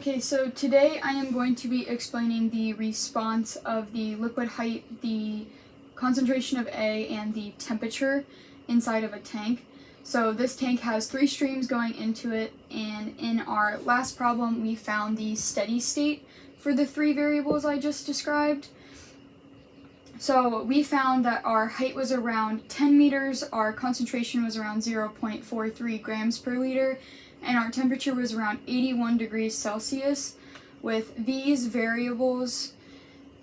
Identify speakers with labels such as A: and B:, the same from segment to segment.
A: Okay, so today I am going to be explaining the response of the liquid height, the concentration of A, and the temperature inside of a tank. So this tank has 3 streams going into it, and in our last problem we found the steady state for the 3 variables I just described. So we found that our height was around 10 meters, our concentration was around 0.43 grams per liter, and our temperature was around 81 degrees Celsius. With these variables,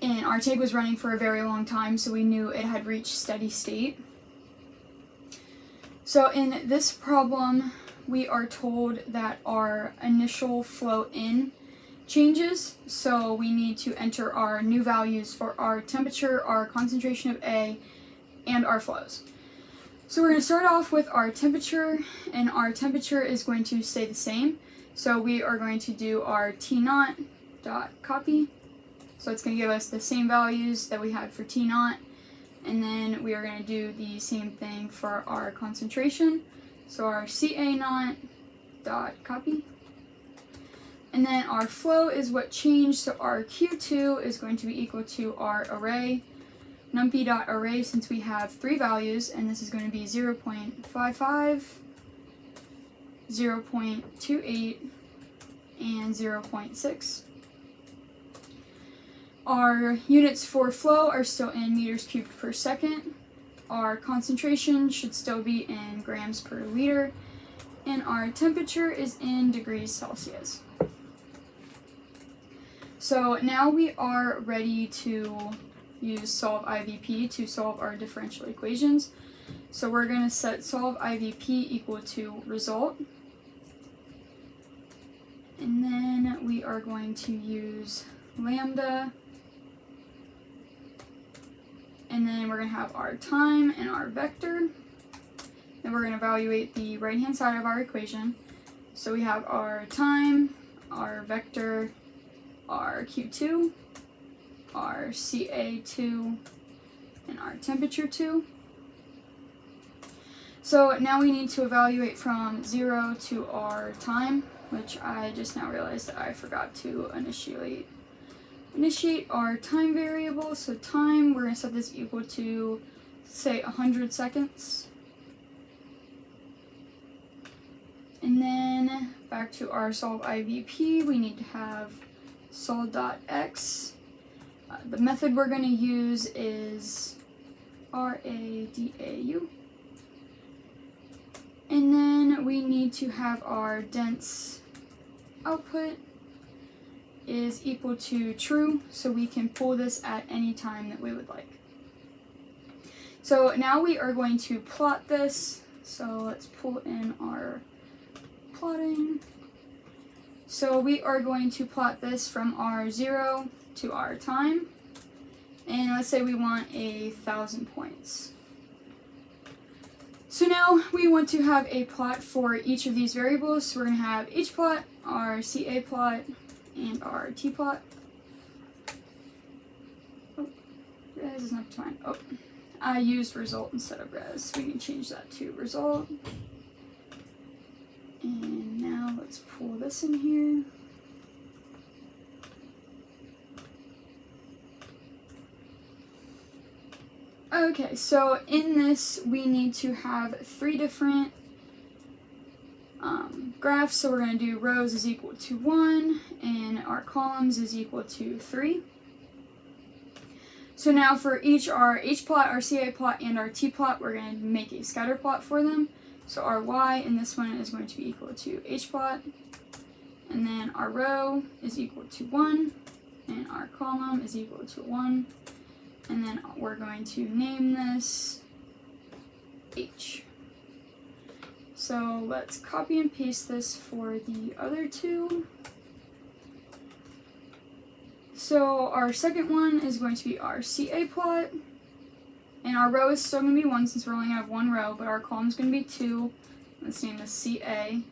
A: and our tank was running for a very long time, so we knew it had reached steady state. So in this problem, we are told that our initial flow in changes, so we need to enter our new values for our temperature, our concentration of A, and our flows. So we're going to start off with our temperature, and our temperature is going to stay the same. So we are going to do our T0 dot copy. So it's going to give us the same values that we had for T0, and then we are going to do the same thing for our concentration. So our CA0 dot copy. And then our flow is what changed, so our Q2 is going to be equal to our array, numpy.array, since we have 3 values, and this is going to be 0.55, 0.28, and 0.6. Our units for flow are still in meters cubed per second. Our concentration should still be in grams per liter, and our temperature is in degrees Celsius. So now we are ready to use solve IVP to solve our differential equations. So we're going to set solve IVP equal to result. And then we are going to use lambda. And then we're going to have our time and our vector. Then we're going to evaluate the right-hand side of our equation. So we have our time, our vector, our Q2, our CA2, and our temperature 2. So now we need to evaluate from 0 to our time, which I just now realized that I forgot to initiate our time variable. So time, we're going to set this equal to, say, 100 seconds. And then back to our solve IVP, we need to have sol.x. The method we're going to use is RADAU. And then we need to have our dense output is equal to true, so we can pull this at any time that we would like. So now we are going to plot this. So let's pull in our plotting. So we are going to plot this from our 0 to our time, and let's say we want 1,000 points. So now we want to have a plot for each of these variables. So we're going to have H plot, our CA plot, and our T plot. Oh, res is not fine. Oh, I used result instead of res, so we can change that to result. And now let's pull this in here. Okay, so in this we need to have 3 different graphs. So we're going to do rows is equal to 1 and our columns is equal to 3. So now for each our H plot, our CA plot, and our T plot, we're going to make a scatter plot for them. So our y in this one is going to be equal to H plot, and then our row is equal to 1, and our column is equal to 1, and then we're going to name this H. So let's copy and paste this for the other 2. So our second one is going to be our CA plot, and our row is still going to be 1 since we're only going to have 1 row, but our column is going to be 2. Let's name this CA.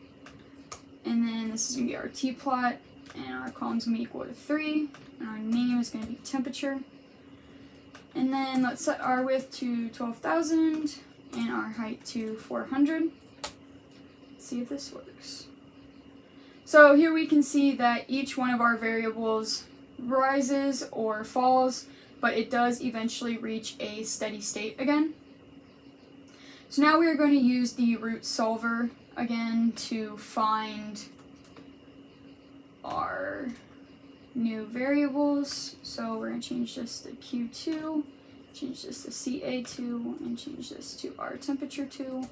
A: And then this is going to be our T plot, and our column is going to be equal to 3, and our name is going to be temperature. And then let's set our width to 12,000 and our height to 400. Let's see if this works. So here we can see that each one of our variables rises or falls, but it does eventually reach a steady state again. So now we are going to use the root solver again to find our new variables. So we're going to change this to Q2, change this to CA2, and change this to our temperature2.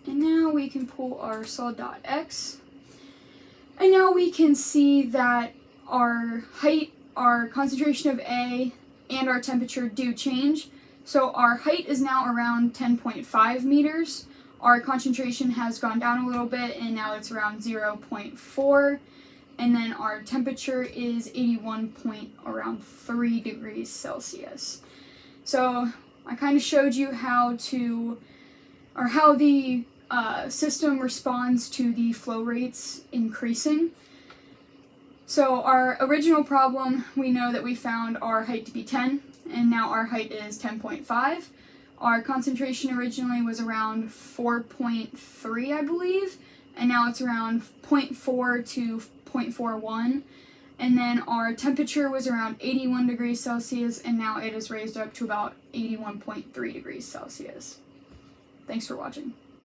A: And now we can pull our solid.x. And now we can see that our height, our concentration of A, and our temperature do change. So our height is now around 10.5 meters. Our concentration has gone down a little bit and now it's around 0.4. And then our temperature is 81.3 degrees Celsius. So I kind of showed you how the system responds to the flow rates increasing. So our original problem, we know that we found our height to be 10, and now our height is 10.5. Our concentration originally was around 4.3, I believe, and now it's around 0.4 to 0.41. And then our temperature was around 81 degrees Celsius, and now it is raised up to about 81.3 degrees Celsius. Thanks for watching.